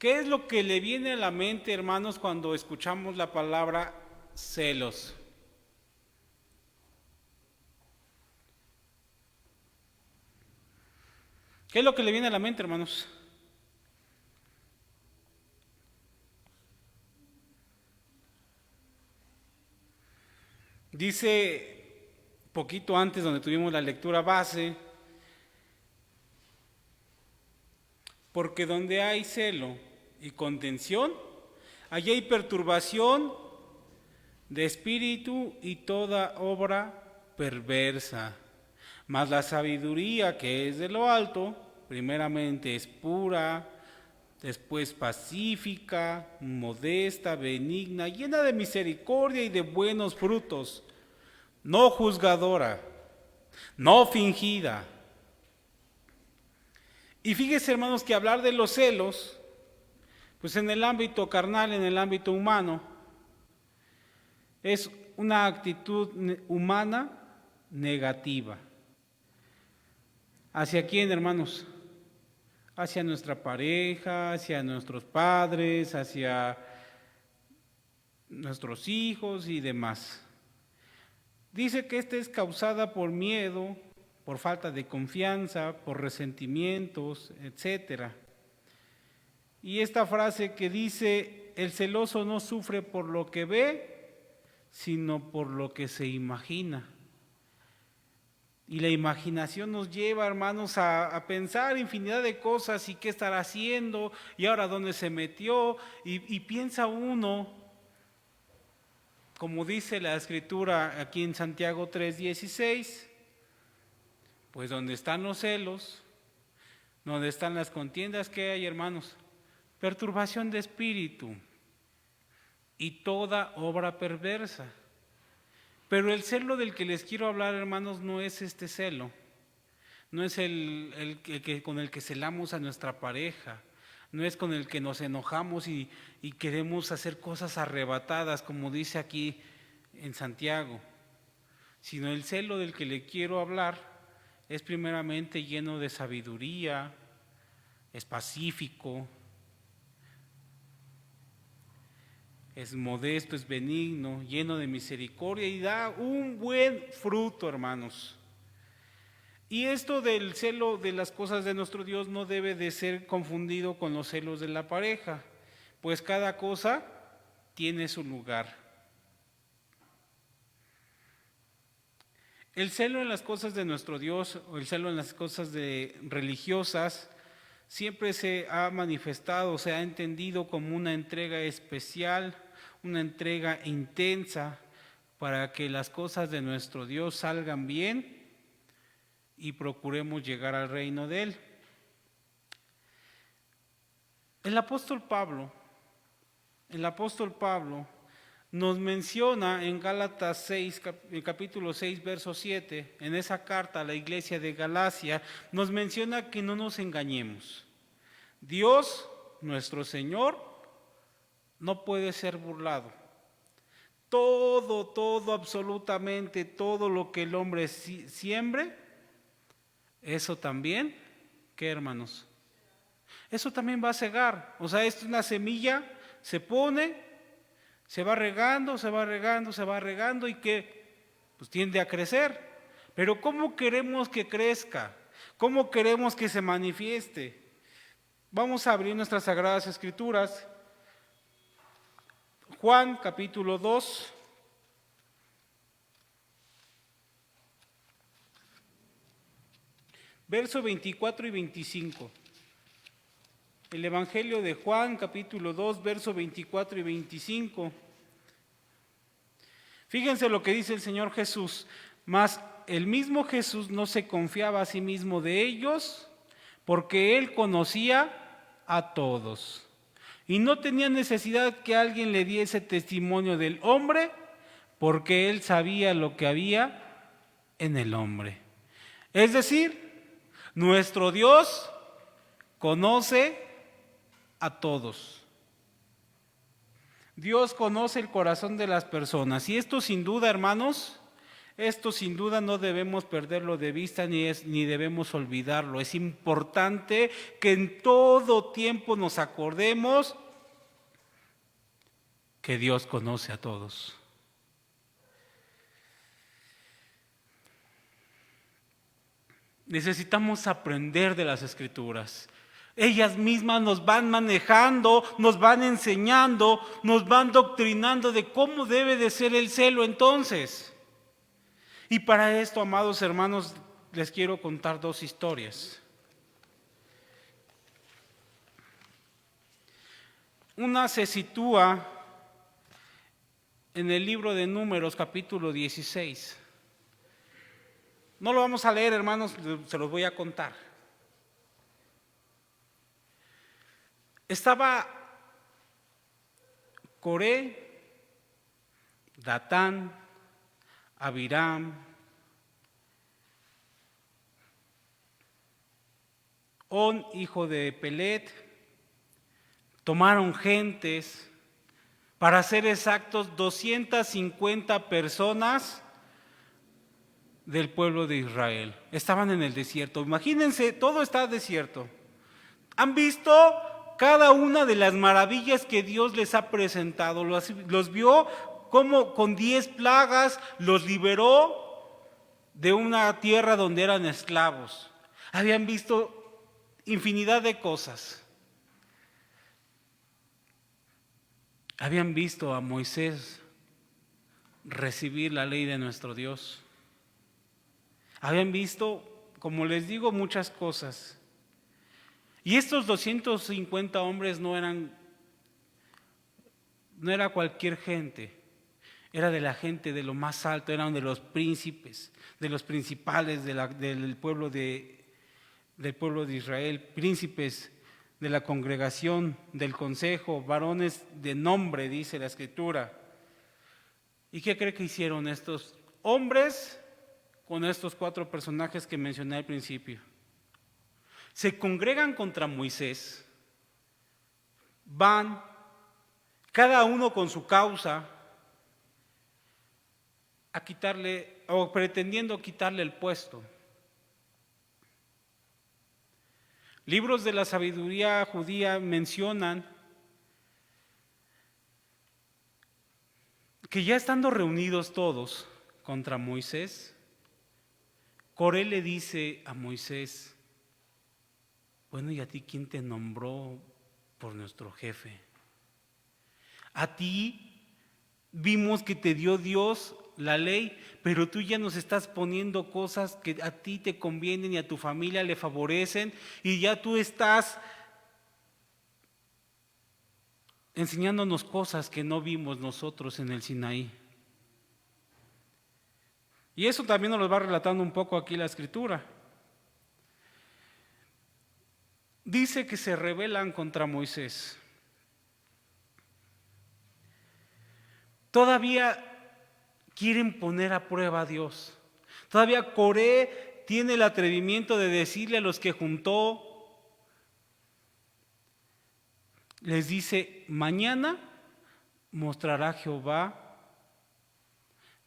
¿Qué es lo que le viene a la mente, hermanos, cuando escuchamos la palabra celos? ¿Qué es lo que le viene a la mente, hermanos? Dice poquito antes, donde tuvimos la lectura base, porque donde hay celo y contención, allí hay perturbación de espíritu y toda obra perversa. Mas la sabiduría que es de lo alto, primeramente es pura, después pacífica, modesta, benigna, llena de misericordia y de buenos frutos, no juzgadora, no fingida. Y fíjese, hermanos, que hablar de los celos, pues en el ámbito carnal, en el ámbito humano, es una actitud humana negativa. ¿Hacia quién, hermanos? Hacia nuestra pareja, hacia nuestros padres, hacia nuestros hijos y demás. Dice que esta es causada por miedo, por falta de confianza, por resentimientos, etc. Y esta frase que dice, el celoso no sufre por lo que ve, sino por lo que se imagina. Y la imaginación nos lleva, hermanos, a pensar infinidad de cosas y qué estará haciendo y ahora dónde se metió. Y piensa uno, como dice la escritura aquí en Santiago 3:16, pues donde están los celos, donde están las contiendas, ¿qué hay, hermanos? Perturbación de espíritu y toda obra perversa. Pero el celo del que les quiero hablar, hermanos, no es este celo, no es el que con el que celamos a nuestra pareja, no es con el que nos enojamos y queremos hacer cosas arrebatadas, como dice aquí en Santiago, sino el celo del que le quiero hablar es primeramente lleno de sabiduría, es pacífico, es modesto, es benigno, lleno de misericordia y da un buen fruto, hermanos. Y esto del celo de las cosas de nuestro Dios no debe de ser confundido con los celos de la pareja, pues cada cosa tiene su lugar. El celo en las cosas de nuestro Dios o el celo en las cosas religiosas siempre se ha manifestado, se ha entendido como una entrega especial, una entrega intensa para que las cosas de nuestro Dios salgan bien y procuremos llegar al reino de Él. El apóstol Pablo nos menciona en Gálatas 6, capítulo 6, verso 7, en esa carta a la iglesia de Galacia, nos menciona que no nos engañemos. Dios, nuestro Señor, no puede ser burlado. Todo, absolutamente todo lo que el hombre siembre, eso también, ¿qué, hermanos? Eso también va a cegar. O sea, es una semilla, se pone, se va regando y que pues tiende a crecer. Pero ¿cómo queremos que crezca? ¿Cómo queremos que se manifieste? Vamos a abrir nuestras Sagradas Escrituras. Juan capítulo 2. Verso 24 y 25. El Evangelio de Juan capítulo 2, verso 24 y 25. Fíjense lo que dice el Señor Jesús. Mas el mismo Jesús no se confiaba a sí mismo de ellos, porque Él conocía a todos. Y no tenía necesidad que alguien le diese testimonio del hombre, porque Él sabía lo que había en el hombre. Es decir, nuestro Dios conoce a todos. Dios conoce el corazón de las personas. Y esto sin duda, hermanos, Esto sin duda no debemos perderlo de vista ni debemos olvidarlo. Es importante que en todo tiempo nos acordemos que Dios conoce a todos. Necesitamos aprender de las Escrituras. Ellas mismas nos van manejando, nos van enseñando, nos van doctrinando de cómo debe de ser el celo entonces. Y para esto, amados hermanos, les quiero contar dos historias. Una se sitúa en el libro de Números, capítulo 16. No lo vamos a leer, hermanos, se los voy a contar. Estaba Coré, Datán, Abiram, On, hijo de Pelet, tomaron gentes, para ser exactos, 250 personas del pueblo de Israel. Estaban en el desierto. Imagínense, todo está desierto. ¿Han visto cada una de las maravillas que Dios les ha presentado? Los vio como con 10 plagas los liberó de una tierra donde eran esclavos. Habían visto infinidad de cosas. Habían visto a Moisés recibir la ley de nuestro Dios. Habían visto, como les digo, muchas cosas. Y estos 250 hombres no era cualquier gente, era de la gente de lo más alto, eran de los príncipes, de los principales del pueblo de Israel, príncipes de la congregación, del consejo, varones de nombre, dice la Escritura. ¿Y qué cree que hicieron estos hombres con estos 4 personajes que mencioné al principio? Se congregan contra Moisés, van, cada uno con su causa, a quitarle, o pretendiendo quitarle el puesto. Libros de la sabiduría judía mencionan que ya estando reunidos todos contra Moisés, Coré le dice a Moisés: bueno, ¿y a ti quién te nombró por nuestro jefe? A ti vimos que te dio Dios la ley, pero tú ya nos estás poniendo cosas que a ti te convienen y a tu familia le favorecen, y ya tú estás enseñándonos cosas que no vimos nosotros en el Sinaí. Y eso también nos lo va relatando un poco aquí la Escritura. Dice que se rebelan contra Moisés. Todavía quieren poner a prueba a Dios. Todavía Coré tiene el atrevimiento de decirle a los que juntó, les dice: mañana mostrará Jehová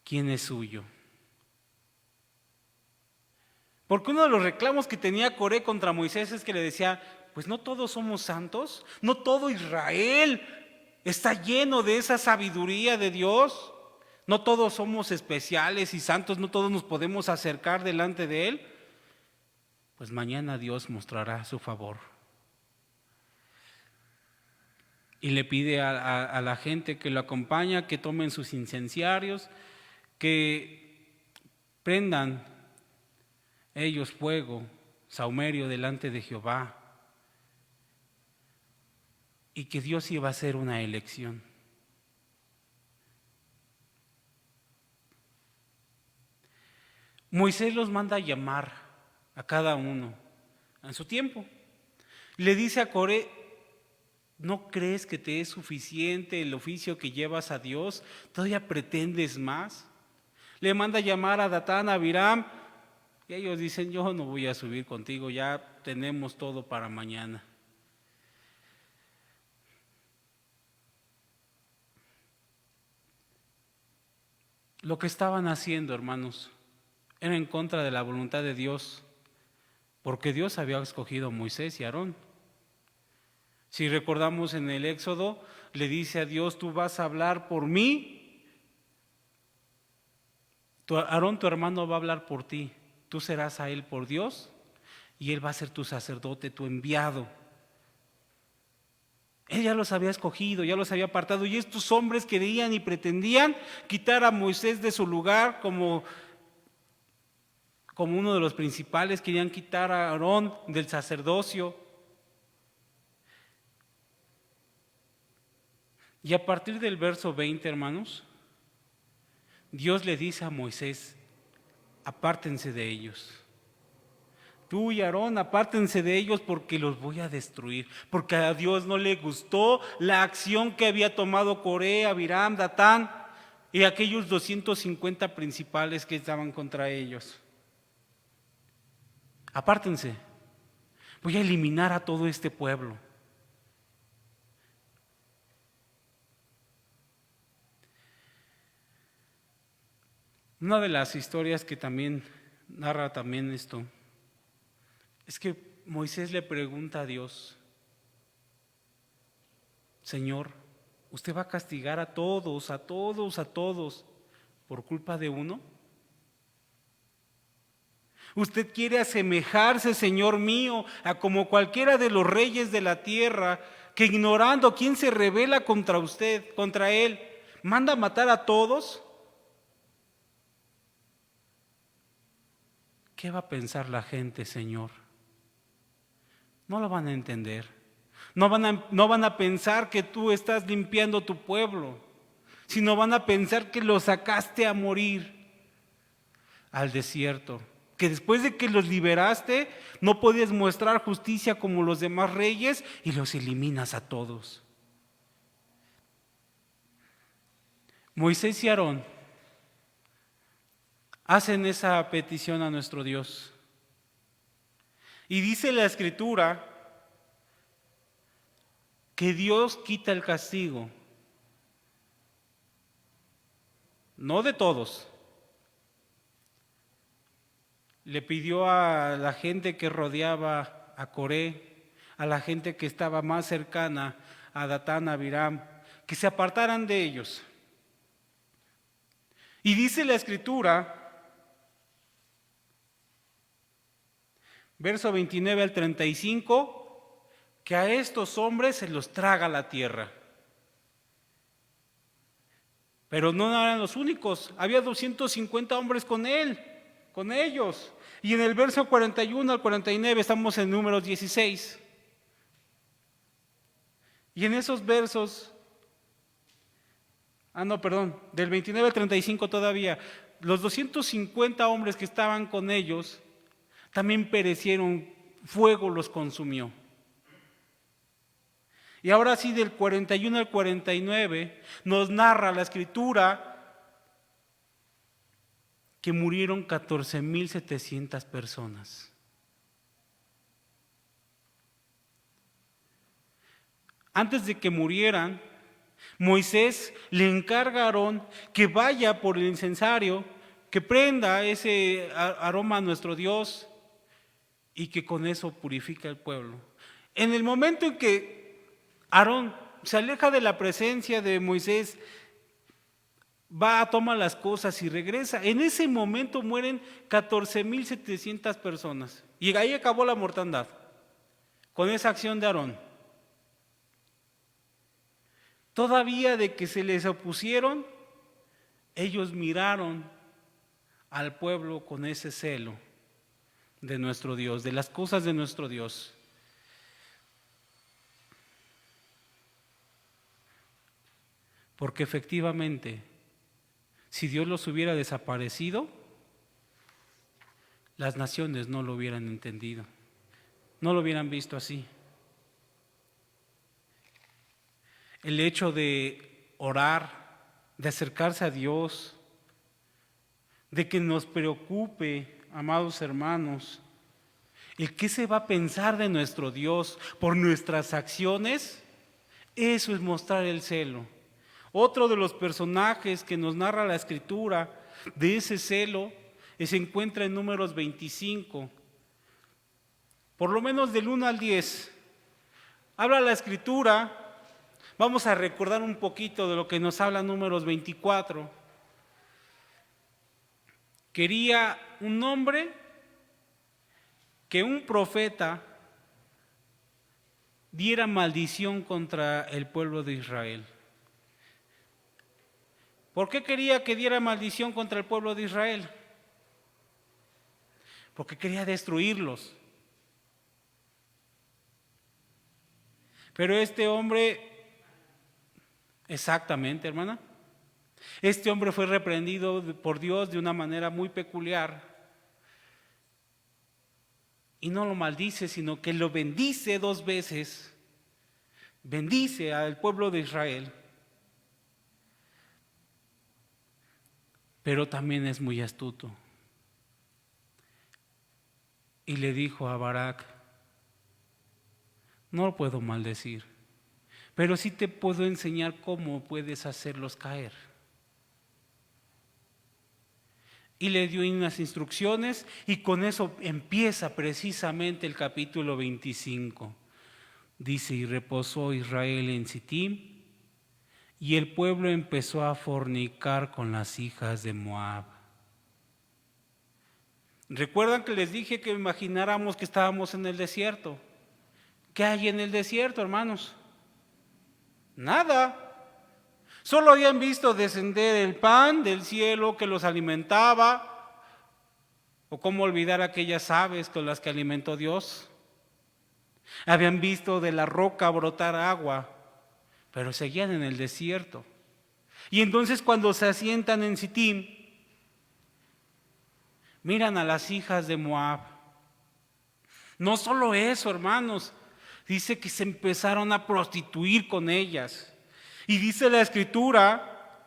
quién es suyo. Porque uno de los reclamos que tenía Coré contra Moisés es que le decía: pues no todos somos santos, no todo Israel está lleno de esa sabiduría de Dios, no todos somos especiales y santos, no todos nos podemos acercar delante de Él. Pues mañana Dios mostrará su favor. Y le pide a la gente que lo acompaña que tomen sus incenciarios, que prendan ellos fuego, sahumerio delante de Jehová, y que Dios iba a hacer una elección. Moisés los manda a llamar a cada uno en su tiempo. Le dice a Coré: ¿no crees que te es suficiente el oficio que llevas a Dios? ¿Todavía pretendes más? Le manda a llamar a Datán, a Abiram, y ellos dicen: yo no voy a subir contigo, ya tenemos todo para mañana. lo que estaban haciendo, hermanos, era en contra de la voluntad de Dios, porque Dios había escogido a Moisés y a Aarón. Si recordamos en el Éxodo, le dice a Dios: tú vas a hablar por mí, Aarón, tu hermano, va a hablar por ti, tú serás a él por Dios y él va a ser tu sacerdote, tu enviado. Él ya los había escogido, ya los había apartado, y estos hombres querían y pretendían quitar a Moisés de su lugar como uno de los principales, querían quitar a Aarón del sacerdocio. Y a partir del verso 20, hermanos, Dios le dice a Moisés: apártense de ellos. Tú y Aarón, apártense de ellos porque los voy a destruir. Porque a Dios no le gustó la acción que había tomado Coré, Abiram, Datán y aquellos 250 principales que estaban contra ellos. Apártense. Voy a eliminar a todo este pueblo. Una de las historias que también narra también esto es que Moisés le pregunta a Dios: Señor, ¿usted va a castigar a todos por culpa de uno? ¿Usted quiere asemejarse, Señor mío, a como cualquiera de los reyes de la tierra, que ignorando quién se rebela contra usted, contra él, manda matar a todos? ¿Qué va a pensar la gente, Señor? No lo van a entender. No van a pensar que tú estás limpiando tu pueblo, sino van a pensar que los sacaste a morir al desierto, que después de que los liberaste no podías mostrar justicia como los demás reyes y los eliminas a todos. Moisés y Aarón hacen esa petición a nuestro Dios. Y dice la Escritura que Dios quita el castigo, no de todos. Le pidió a la gente que rodeaba a Coré, a la gente que estaba más cercana a Datán, a Abiram, que se apartaran de ellos. Y dice la Escritura, verso 29 al 35, que a estos hombres se los traga la tierra. Pero no eran los únicos, había 250 hombres con ellos. Y en el verso 41 al 49 estamos en Números 16. Y en esos versos, del 29 al 35 todavía, los 250 hombres que estaban con ellos también perecieron, fuego los consumió. Y ahora sí, del 41 al 49 nos narra la Escritura que murieron 14,700 personas. Antes de que murieran, Moisés le encarga a Aarón que vaya por el incensario, que prenda ese aroma a nuestro Dios y que con eso purifica el pueblo. En el momento en que Aarón se aleja de la presencia de Moisés, va, toma las cosas y regresa. En ese momento mueren 14,700 personas. Y ahí acabó la mortandad, con esa acción de Aarón. Todavía de que se les opusieron, ellos miraron al pueblo con ese celo de nuestro Dios, de las cosas de nuestro Dios. Porque efectivamente, si Dios los hubiera desaparecido, las naciones no lo hubieran entendido, no lo hubieran visto así. El hecho de orar, de acercarse a Dios, de que nos preocupe, amados hermanos, el qué se va a pensar de nuestro Dios por nuestras acciones, eso es mostrar el celo. Otro de los personajes que nos narra la Escritura de ese celo se encuentra en Números 25, por lo menos del 1 al 10. Habla la Escritura, vamos a recordar un poquito de lo que nos habla Números 24. Quería un hombre que un profeta diera maldición contra el pueblo de Israel. ¿Por qué quería que diera maldición contra el pueblo de Israel? Porque quería destruirlos. Pero este hombre, exactamente, hermana, este hombre fue reprendido por Dios de una manera muy peculiar. Y no lo maldice, sino que lo bendice 2 veces. Bendice al pueblo de Israel. Pero también es muy astuto. Y le dijo a Barak: no lo puedo maldecir, pero sí te puedo enseñar cómo puedes hacerlos caer. Y le dio unas instrucciones, y con eso empieza precisamente el capítulo 25. Dice: y reposó Israel en Sittim, y el pueblo empezó a fornicar con las hijas de Moab. ¿Recuerdan que les dije que imagináramos que estábamos en el desierto? ¿Qué hay en el desierto, hermanos? Nada. Solo habían visto descender el pan del cielo que los alimentaba, o cómo olvidar aquellas aves con las que alimentó Dios. Habían visto de la roca brotar agua, pero seguían en el desierto. Y entonces cuando se asientan en Sittim, miran a las hijas de Moab. No solo eso, hermanos, dice que se empezaron a prostituir con ellas. Y dice la Escritura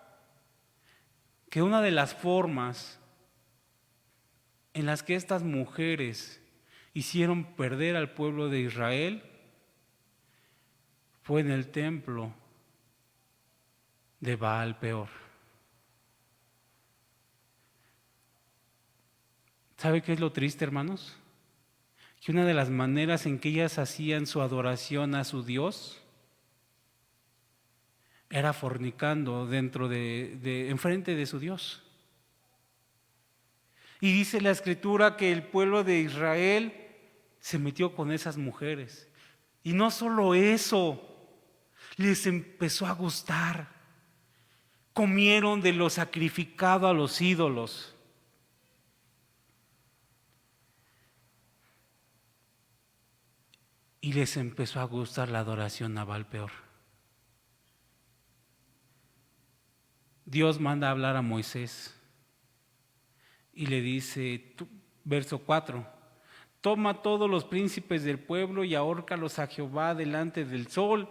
que una de las formas en las que estas mujeres hicieron perder al pueblo de Israel fue en el templo de Baal Peor. ¿Sabe qué es lo triste, hermanos? Que una de las maneras en que ellas hacían su adoración a su Dios era fornicando enfrente de su Dios. Y dice la Escritura que el pueblo de Israel se metió con esas mujeres. Y no solo eso, les empezó a gustar. Comieron de lo sacrificado a los ídolos. Y les empezó a gustar la adoración a Baal Peor. Dios manda a hablar a Moisés y le dice, verso 4, toma todos los príncipes del pueblo y ahórcalos a Jehová delante del sol,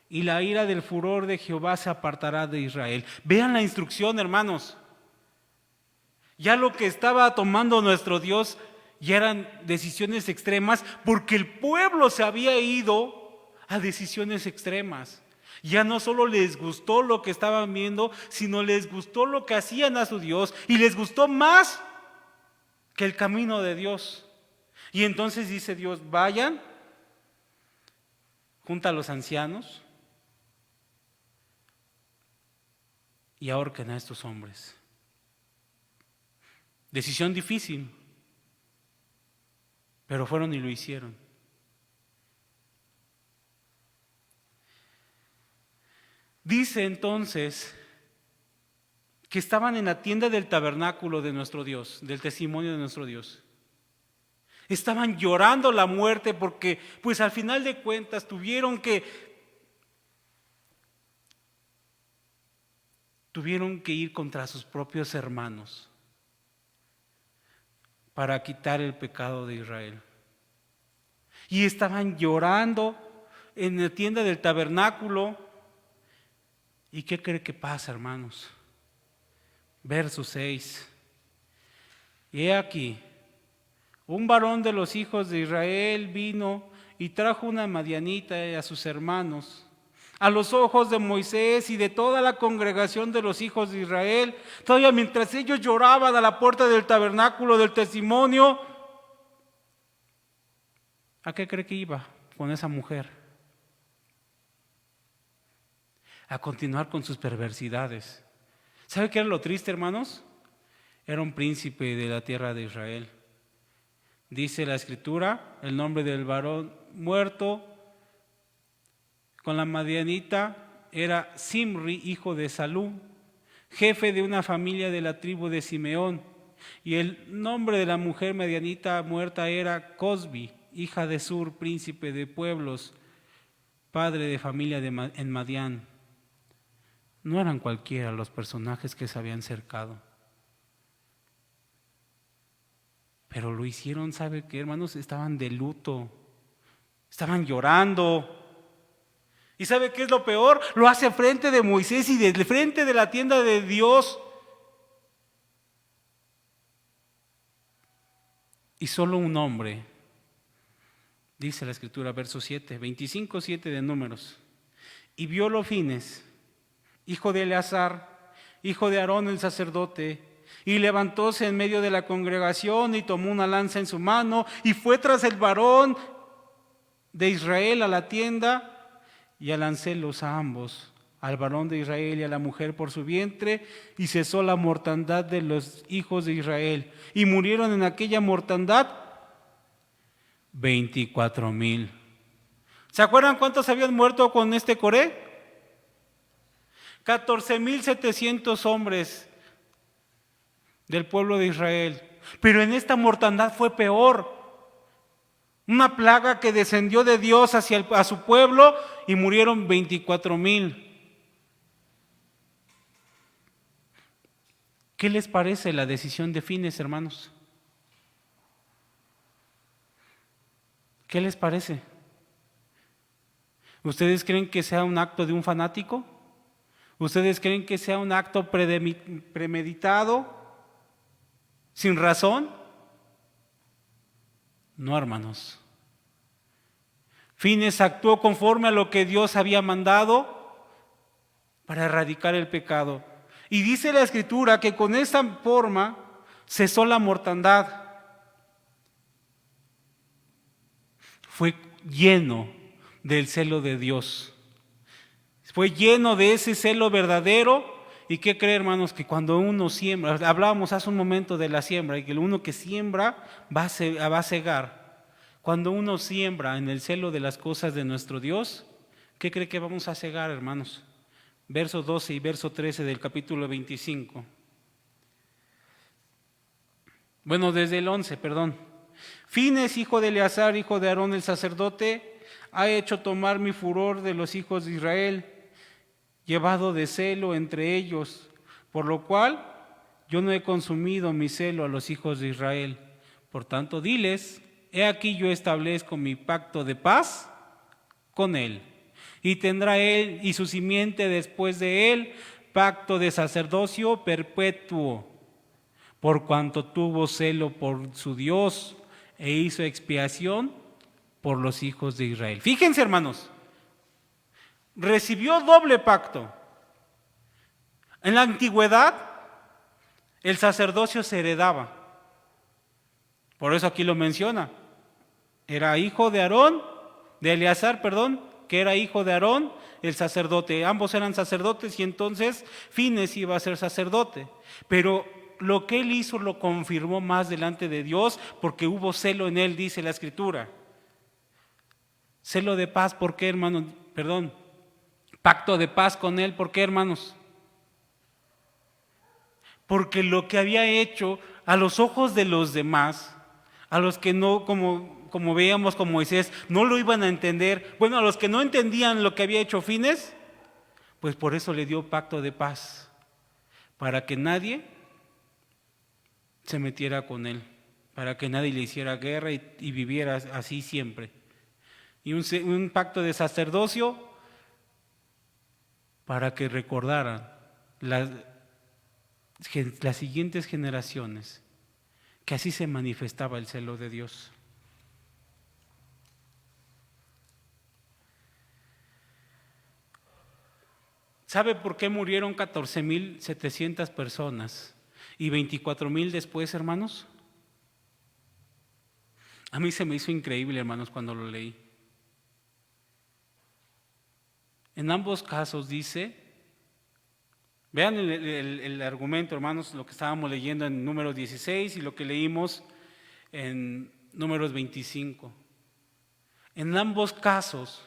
y la ira del furor de Jehová se apartará de Israel. Vean la instrucción, hermanos. Ya lo que estaba tomando nuestro Dios ya eran decisiones extremas, porque el pueblo se había ido a decisiones extremas. Ya no solo les gustó lo que estaban viendo, sino les gustó lo que hacían a su Dios, y les gustó más que el camino de Dios. Y entonces dice Dios, vayan, junta a los ancianos y ahorquen a estos hombres. Decisión difícil, pero fueron y lo hicieron. Dice entonces que estaban en la tienda del tabernáculo de nuestro Dios, del testimonio de nuestro Dios. Estaban llorando la muerte porque, pues al final de cuentas, tuvieron que ir contra sus propios hermanos para quitar el pecado de Israel. Y estaban llorando en la tienda del tabernáculo. ¿Y qué cree que pasa, hermanos? Verso 6. Y he aquí, un varón de los hijos de Israel vino y trajo una madianita a sus hermanos, a los ojos de Moisés y de toda la congregación de los hijos de Israel. Todavía mientras ellos lloraban a la puerta del tabernáculo del testimonio, ¿a qué cree que iba con esa mujer? A continuar con sus perversidades. ¿Sabe qué era lo triste, hermanos? Era un príncipe de la tierra de Israel. Dice la Escritura, el nombre del varón muerto con la madianita era Zimri, hijo de Salú, jefe de una familia de la tribu de Simeón. Y el nombre de la mujer madianita muerta era Cosbi, hija de Sur, príncipe de pueblos, padre de familia en Madián. No eran cualquiera los personajes que se habían cercado. Pero lo hicieron, ¿sabe qué, hermanos? Estaban de luto, estaban llorando. ¿Y sabe qué es lo peor? Lo hace frente de Moisés y de frente de la tienda de Dios. Y solo un hombre, dice la Escritura, verso 7, 25:7 de Números. Y violo Fines, hijo de Eleazar, hijo de Aarón el sacerdote, y levantóse en medio de la congregación y tomó una lanza en su mano y fue tras el varón de Israel a la tienda y alancélos a ambos, al varón de Israel y a la mujer por su vientre, y cesó la mortandad de los hijos de Israel. Y murieron en aquella mortandad 24,000. ¿Se acuerdan cuántos habían muerto con este Coré? 14,700 hombres del pueblo de Israel. Pero en esta mortandad fue peor. Una plaga que descendió de Dios a su pueblo y murieron 24,000. ¿Qué les parece la decisión de Fines, hermanos? ¿Qué les parece? ¿Ustedes creen que sea un acto de un fanático? ¿Ustedes creen que sea un acto premeditado? ¿Sin razón? No, hermanos. Fines actuó conforme a lo que Dios había mandado para erradicar el pecado. Y dice la Escritura que con esta forma cesó la mortandad. Fue lleno del celo de Dios. Fue lleno de ese celo verdadero. ¿Y qué cree, hermanos? Que cuando uno siembra, hablábamos hace un momento de la siembra, y que uno que siembra va a cegar. Cuando uno siembra en el celo de las cosas de nuestro Dios, ¿qué cree que vamos a cegar, hermanos? Verso 12 y verso 13 del capítulo 25. Bueno, desde el 11, perdón. Fines, hijo de Eleazar, hijo de Aarón el sacerdote, ha hecho tomar mi furor de los hijos de Israel, llevado de celo entre ellos, por lo cual yo no he consumido mi celo a los hijos de Israel. Por tanto, diles, he aquí yo establezco mi pacto de paz con él, y tendrá él y su simiente después de él pacto de sacerdocio perpetuo, por cuanto tuvo celo por su Dios e hizo expiación por los hijos de Israel. Fíjense, hermanos, recibió doble pacto. En la antigüedad, el sacerdocio se heredaba. Por eso aquí lo menciona. Era hijo de Aarón, de Eleazar, perdón, que era hijo de Aarón, el sacerdote. Ambos eran sacerdotes y entonces Fines iba a ser sacerdote. Pero lo que él hizo lo confirmó más delante de Dios porque hubo celo en él, dice la Escritura. Celo de paz, ¿por qué, hermanos? Perdón. Pacto de paz con él, ¿por qué, hermanos? Porque lo que había hecho a los ojos de los demás, a los que no, como veíamos con Moisés, no lo iban a entender, bueno, a los que no entendían lo que había hecho Fines, pues por eso le dio pacto de paz, para que nadie se metiera con él, para que nadie le hiciera guerra y viviera así siempre. Y un pacto de sacerdocio para que recordaran las siguientes generaciones que así se manifestaba el celo de Dios. ¿Sabe por qué murieron 14,700 personas y 24,000 después, hermanos? A mí se me hizo increíble, hermanos, cuando lo leí. En ambos casos dice, vean el argumento, hermanos, lo que estábamos leyendo en Números 16 y lo que leímos en Números 25. En ambos casos,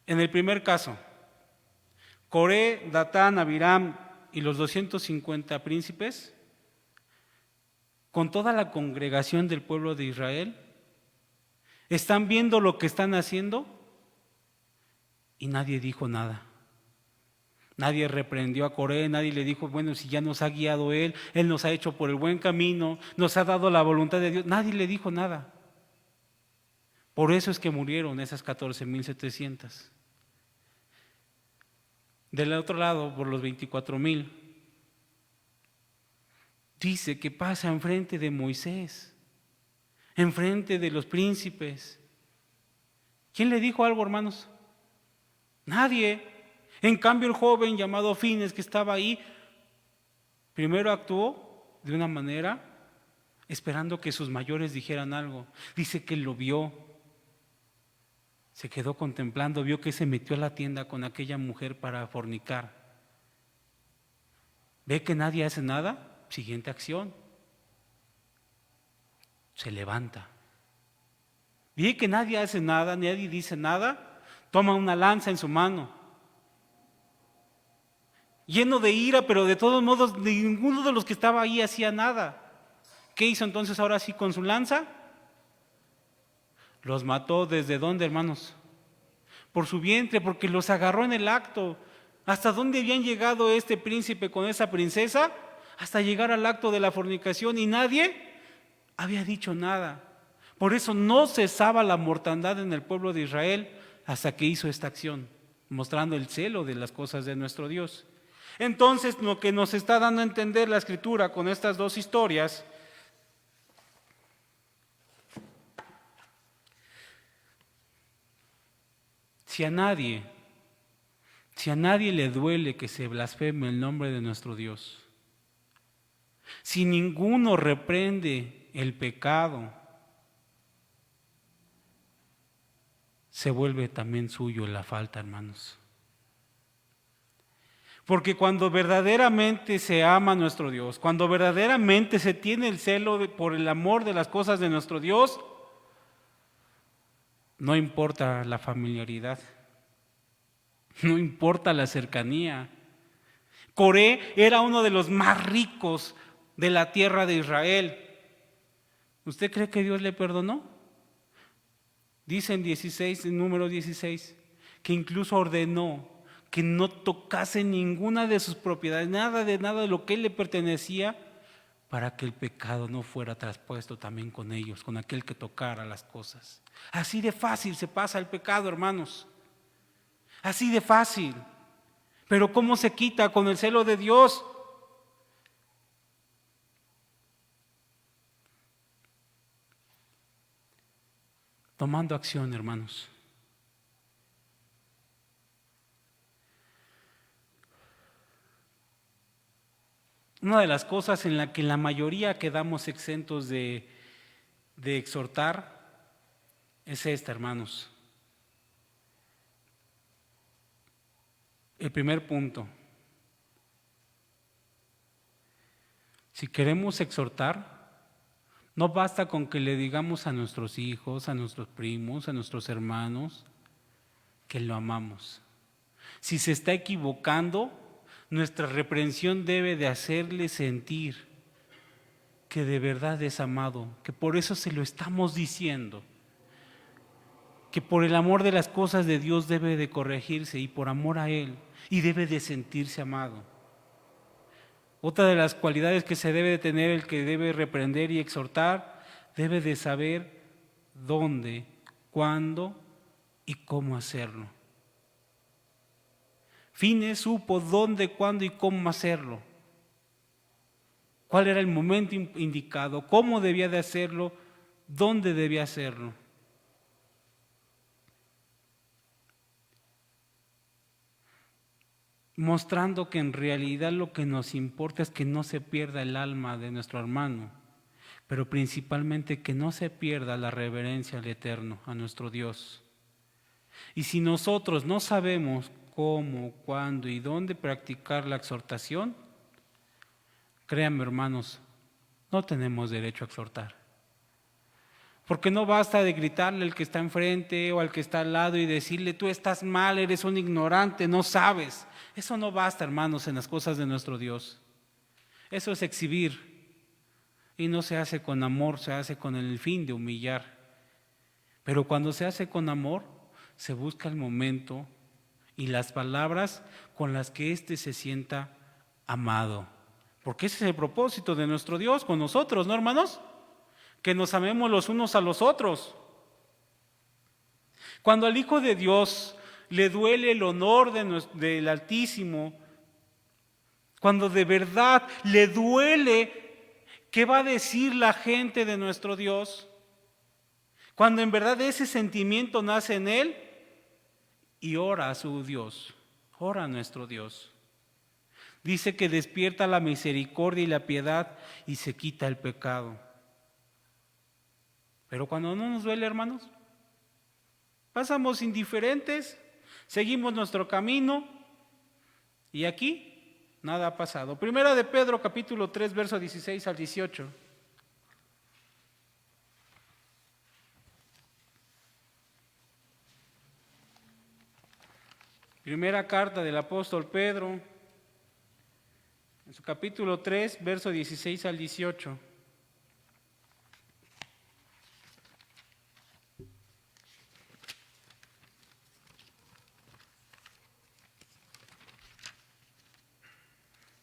en el primer caso, Coré, Datán, Abiram y los 250 príncipes, con toda la congregación del pueblo de Israel, están viendo lo que están haciendo y nadie dijo nada. Nadie reprendió a Coré, nadie le dijo, bueno, si ya nos ha guiado él nos ha hecho por el buen camino, nos ha dado la voluntad de Dios. Nadie le dijo nada. Por eso es que murieron esas 14,700. Del otro lado, por los 24,000, dice que pasa enfrente de Moisés, enfrente de los príncipes. ¿Quién le dijo algo, hermanos? Nadie. En cambio, el joven llamado Fines, que estaba ahí, primero actuó de una manera esperando que sus mayores dijeran algo. Dice que lo vio, se quedó contemplando, vio que se metió a la tienda con aquella mujer para fornicar. Ve que nadie hace nada, siguiente acción, se levanta. Ve que nadie hace nada, nadie dice nada, toma una lanza en su mano, lleno de ira, pero de todos modos ninguno de los que estaba ahí hacía nada. ¿Qué hizo entonces ahora sí con su lanza? Los mató. ¿Desde dónde, hermanos? Por su vientre, porque los agarró en el acto. ¿Hasta dónde habían llegado este príncipe con esa princesa? Hasta llegar al acto de la fornicación, y nadie había dicho nada. Por eso no cesaba la mortandad en el pueblo de Israel hasta que hizo esta acción, mostrando el celo de las cosas de nuestro Dios. Entonces, lo que nos está dando a entender la Escritura con estas dos historias, si a nadie le duele que se blasfeme el nombre de nuestro Dios, si ninguno reprende el pecado, se vuelve también suyo la falta, hermanos. Porque cuando verdaderamente se ama a nuestro Dios, cuando verdaderamente se tiene el celo por el amor de las cosas de nuestro Dios, no importa la familiaridad, no importa la cercanía. Coré era uno de los más ricos de la tierra de Israel. ¿Usted cree que Dios le perdonó? Dice en Número 16, que incluso ordenó que no tocase ninguna de sus propiedades, nada de lo que él le pertenecía, para que el pecado no fuera traspuesto también con ellos, con aquel que tocara las cosas. Así de fácil se pasa el pecado, hermanos. Así de fácil. Pero ¿cómo se quita? Con el celo de Dios. Tomando acción, hermanos. Una de las cosas en la que la mayoría quedamos exentos de exhortar es esta, hermanos. El primer punto. Si queremos exhortar, no basta con que le digamos a nuestros hijos, a nuestros primos, a nuestros hermanos que lo amamos. Si se está equivocando, nuestra reprensión debe de hacerle sentir que de verdad es amado, que por eso se lo estamos diciendo, que por el amor de las cosas de Dios debe de corregirse y por amor a Él, y debe de sentirse amado. Otra de las cualidades que se debe de tener el que debe reprender y exhortar, debe de saber dónde, cuándo y cómo hacerlo. Fines supo dónde, cuándo y cómo hacerlo. Cuál era el momento indicado, cómo debía de hacerlo, dónde debía hacerlo. mostrando que en realidad lo que nos importa es que no se pierda el alma de nuestro hermano, pero principalmente que no se pierda la reverencia al Eterno, a nuestro Dios. Y si nosotros no sabemos cómo, cuándo y dónde practicar la exhortación, créanme, hermanos, no tenemos derecho a exhortar. Porque no basta de gritarle al que está enfrente o al que está al lado y decirle: tú estás mal, eres un ignorante, no sabes. Eso no basta, hermanos, en las cosas de nuestro Dios. Eso es exhibir. Y no se hace con amor, se hace con el fin de humillar. Pero cuando se hace con amor, se busca el momento y las palabras con las que éste se sienta amado. Porque ese es el propósito de nuestro Dios con nosotros, ¿no, hermanos? Que nos amemos los unos a los otros. Cuando al Hijo de Dios le duele el honor del Altísimo, cuando de verdad le duele qué va a decir la gente de nuestro Dios, cuando en verdad ese sentimiento nace en él y ora a su Dios, ora a nuestro Dios. Dice que despierta la misericordia y la piedad y se quita el pecado. Pero cuando no nos duele, hermanos, pasamos indiferentes, seguimos nuestro camino y aquí nada ha pasado. Primera de Pedro, capítulo 3, verso 16 al 18. Primera carta del apóstol Pedro, en su capítulo 3, verso 16 al 18.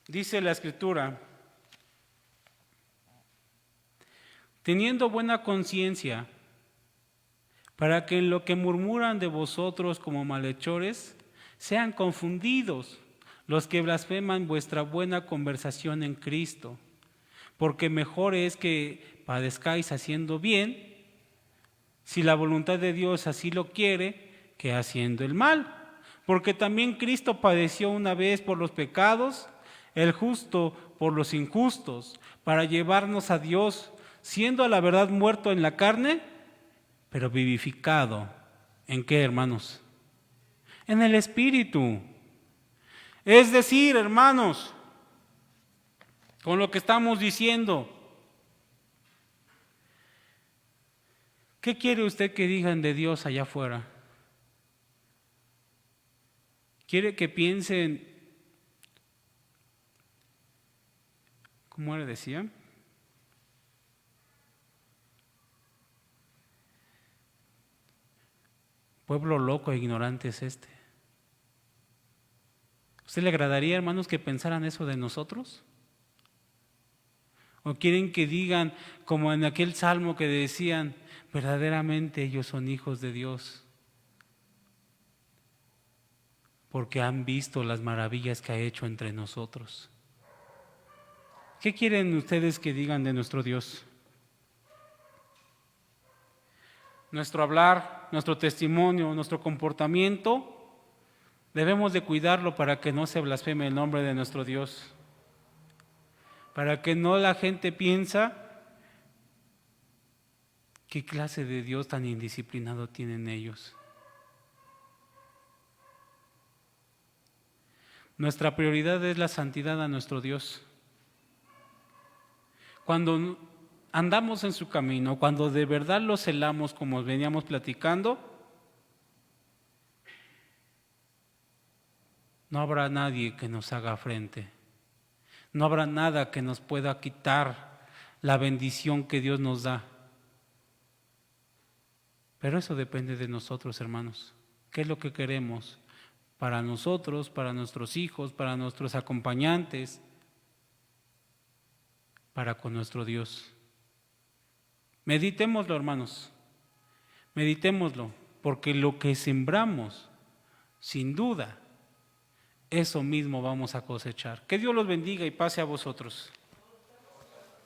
Dice la Escritura: teniendo buena conciencia, para que en lo que murmuran de vosotros como malhechores, sean confundidos los que blasfeman vuestra buena conversación en Cristo, porque mejor es que padezcáis haciendo bien, si la voluntad de Dios así lo quiere, que haciendo el mal. Porque también Cristo padeció una vez por los pecados, el justo por los injustos, para llevarnos a Dios, siendo a la verdad muerto en la carne, pero vivificado. ¿En qué, hermanos? En el Espíritu. Es decir, hermanos, con lo que estamos diciendo, ¿qué quiere usted que digan de Dios allá afuera? ¿Quiere que piensen, cómo le decía? Pueblo loco e ignorante es este. ¿Usted le agradaría, hermanos, que pensaran eso de nosotros? ¿O quieren que digan, como en aquel salmo que decían, verdaderamente ellos son hijos de Dios, porque han visto las maravillas que ha hecho entre nosotros? ¿Qué quieren ustedes que digan de nuestro Dios? Nuestro hablar, nuestro testimonio, nuestro comportamiento, debemos de cuidarlo para que no se blasfeme el nombre de nuestro Dios, para que no la gente piensa qué clase de Dios tan indisciplinado tienen ellos. Nuestra prioridad es la santidad a nuestro Dios. Cuando andamos en su camino, cuando de verdad lo celamos como veníamos platicando, no habrá nadie que nos haga frente. No habrá nada que nos pueda quitar la bendición que Dios nos da. Pero eso depende de nosotros, hermanos. ¿Qué es lo que queremos para nosotros, para nuestros hijos, para nuestros acompañantes, para con nuestro Dios? Meditémoslo, hermanos. Meditémoslo, porque lo que sembramos, sin duda, eso mismo vamos a cosechar. Que Dios los bendiga y pase a vosotros.